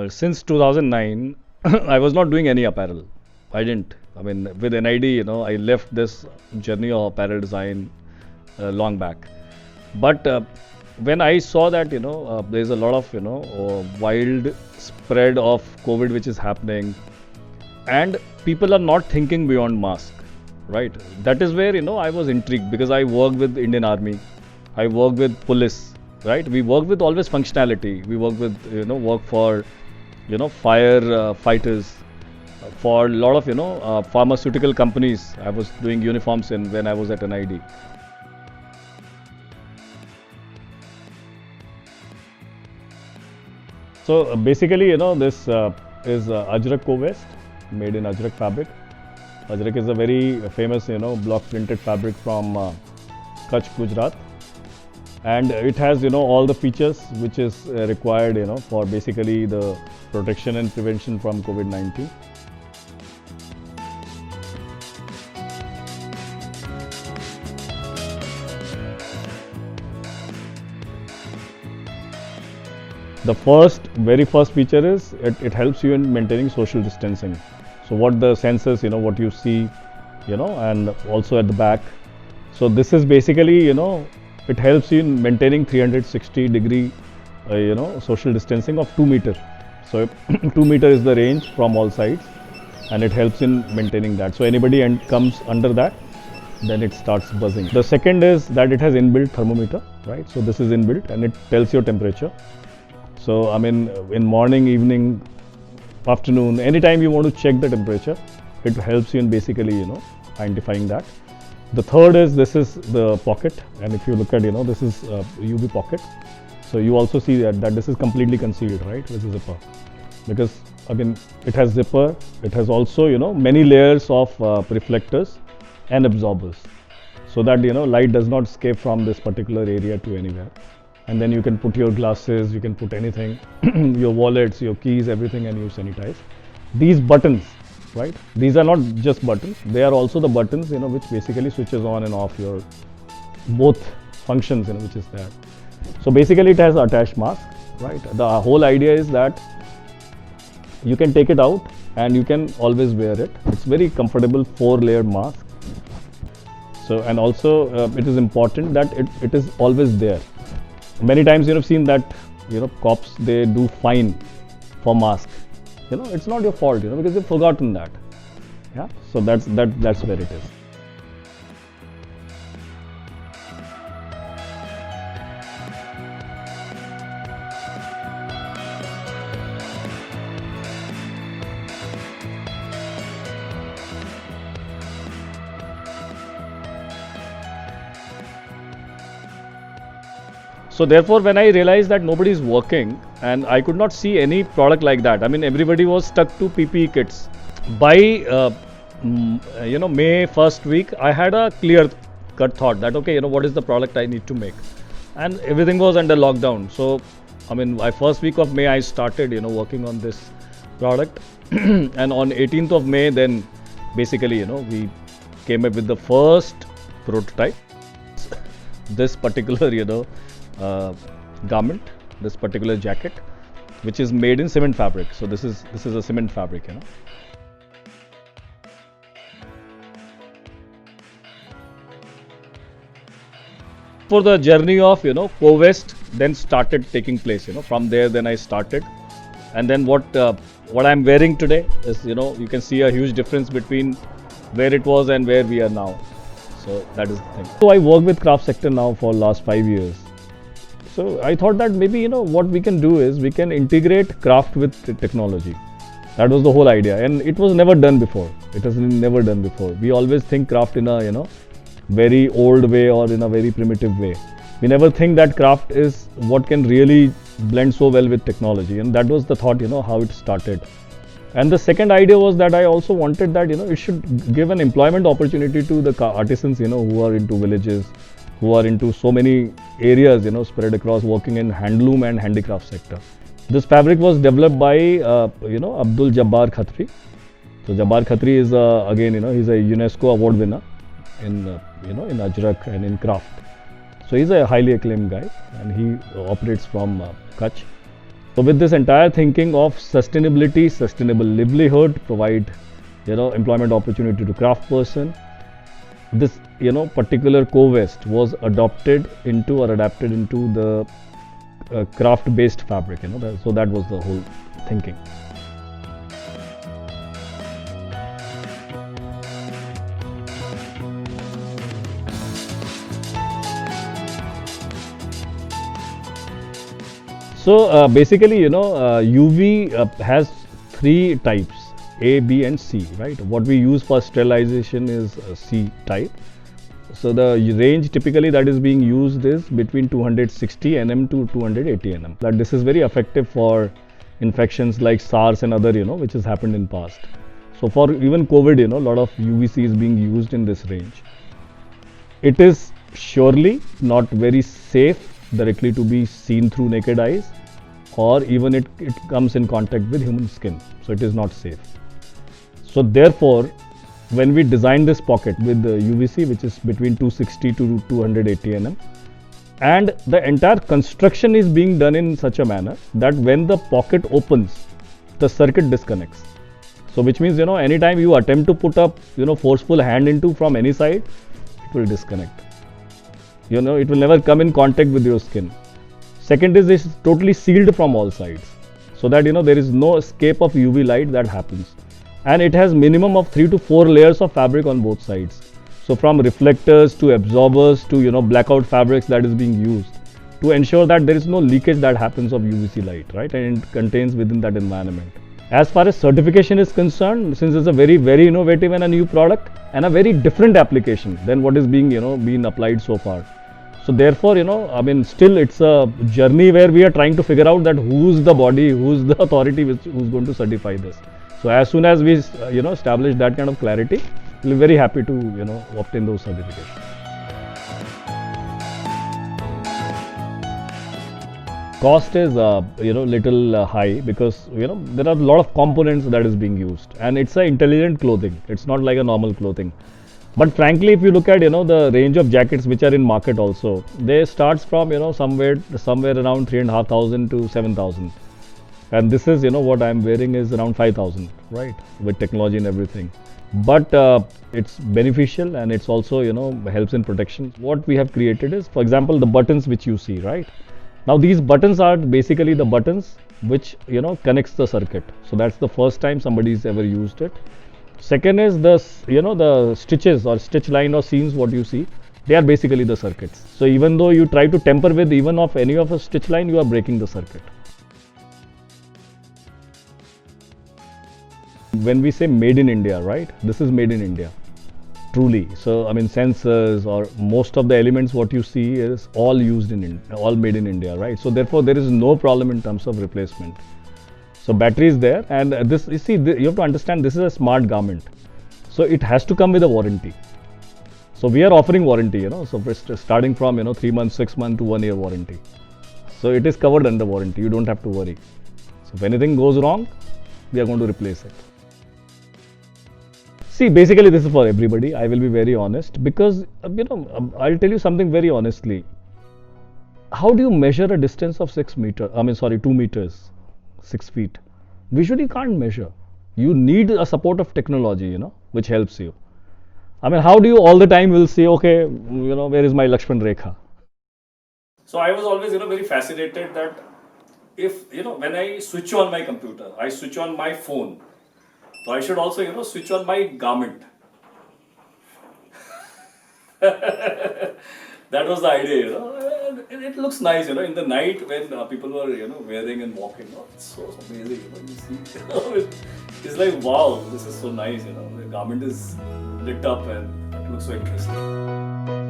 Since 2009, I was not doing any apparel. I didn't. I mean, with NID, I left this journey of apparel design long back. But when I saw that, there's a lot of, wild spread of COVID which is happening, and people are not thinking beyond mask, right? That is where, I was intrigued because I work with Indian Army, I work with police, right? We work with always functionality. We work with, work for, fire fighters, for a lot of, pharmaceutical companies. I was doing uniforms when I was at NID. So basically, this is Ajrak Co-Vest, made in Ajrak fabric. Ajrak is a very famous, block printed fabric from Kutch, Gujarat, and it has, all the features which is required, for basically the protection and prevention from COVID-19. The very first feature is it helps you in maintaining social distancing. So what the sensors, what you see, and also at the back. So this is basically, it helps you in maintaining 360-degree, social distancing of 2 meter. So 2 meter is the range from all sides, and it helps in maintaining that. So anybody comes under that, then it starts buzzing. The second is that it has inbuilt thermometer, right? So this is inbuilt and it tells your temperature. So I mean, in morning, evening, afternoon, anytime you want to check the temperature, it helps you in basically, identifying that. The third is this is the pocket, and if you look at, this is UV pocket. So you also see that this is completely concealed, right, with the zipper, because again it has zipper. It has also, many layers of reflectors and absorbers, so that light does not escape from this particular area to anywhere. And then you can put your glasses, you can put anything, your wallets, your keys, everything, and you sanitize. These buttons, right? These are not just buttons; they are also the buttons, which basically switches on and off your both functions, which is there. So basically, it has attached mask, right? The whole idea is that you can take it out and you can always wear it. It's very comfortable 4-layered mask. So, and also it is important that it is always there. Many times you have seen that cops, they do fine for mask. It's not your fault, because you've forgotten that. Yeah. So that's where it is. So therefore, when I realized that nobody is working and I could not see any product like that, I mean, everybody was stuck to PPE kits. By May first week, I had a clear cut thought that okay, what is the product I need to make, and everything was under lockdown. So I mean, by first week of May, I started working on this product, and on 18th of May, then basically we came up with the first prototype. This particular garment, this particular jacket, which is made in cement fabric. So this is a cement fabric, For the journey of Co-Vest then started taking place. From there, then I started, and then what I'm wearing today is you can see a huge difference between where it was and where we are now. So that is the thing. So I work with craft sector now for last 5 years. So I thought that maybe what we can do is we can integrate craft with technology. That was the whole idea, and it was never done before. It has been never done before. We always think craft in a very old way or in a very primitive way. We never think that craft is what can really blend so well with technology, and that was the thought. How it started. And the second idea was that I also wanted that it should give an employment opportunity to the artisans who are into villages, who are into so many areas spread across, working in handloom and handicraft sector. This fabric was developed by Abdul Jabbar Khatri. So Jabbar Khatri is again he's a UNESCO award winner in in Ajrak and in craft. So he's a highly acclaimed guy, and he operates from Kutch. So with this entire thinking of sustainability, sustainable livelihood, provide employment opportunity to craft person, this particular co-vest was adopted into or adapted into the craft based fabric, so that was the whole thinking. So basically, UV has three types: A, B, and C. Right? What we use for sterilization is C type. So the range typically that is being used is between 260 nm to 280 nm. That this is very effective for infections like SARS and other, which has happened in past. So for even COVID, a lot of UVC is being used in this range. It is surely not very safe directly to be seen through naked eyes, or even it comes in contact with human skin, so it is not safe. So therefore, when we design this pocket with the UVC, which is between 260 to 280 nm, and the entire construction is being done in such a manner that when the pocket opens, the circuit disconnects. So which means, anytime you attempt to put up, forceful hand into from any side, it will disconnect. It will never come in contact with your skin. Second is it's totally sealed from all sides, so that there is no escape of UV light that happens. And it has minimum of 3 to 4 layers of fabric on both sides. So from reflectors to absorbers to blackout fabrics that is being used to ensure that there is no leakage that happens of UVC light, right? And it contains within that environment. As far as certification is concerned, since it's a very, very innovative and a new product and a very different application than what is being being applied so far. So therefore, still it's a journey where we are trying to figure out that who's the body, who's the authority who's going to certify this. So as soon as we establish that kind of clarity, we'll be very happy to obtain those certifications. Cost is little high because there are a lot of components that is being used, and it's a intelligent clothing. It's not like a normal clothing. But frankly, if you look at the range of jackets which are in market also, they starts from somewhere around 3,500 to 7,000, and this is what I'm wearing is around 5,000, right, with technology and everything. But it's beneficial, and it's also helps in protection. What we have created is, for example, the buttons which you see, right now, these buttons are basically the buttons which connects the circuit. So that's the first time somebody's ever used it. Second is the stitches or stitch line or seams what you see, they are basically the circuits. So even though you try to tamper with even of any of a stitch line, you are breaking the circuit. When we say made in India, right, this is made in India, truly. So sensors or most of the elements what you see is all used in India, all made in India, right? So therefore there is no problem in terms of replacement. So battery is there, and this you have to understand, this is a smart garment, so it has to come with a warranty. So we are offering warranty, so starting from 3 months, 6 months to 1 year warranty. So it is covered under warranty. You don't have to worry. So if anything goes wrong, we are going to replace it. See, basically this is for everybody. I will be very honest, because I'll tell you something very honestly. How do you measure a distance of 2 meters? 6 feet? Visually can't measure. You need a support of technology, which helps you. How do you all the time will say, okay, where is my Lakshman Rekha? So I was always, very fascinated that if, when I switch on my computer, I switch on my phone, so I should also, switch on my garment. That was the idea, it looks nice, in the night when people were, wearing and walking. It's so amazing, you see, it's like, wow, this is so nice, the garment is lit up and it looks so interesting.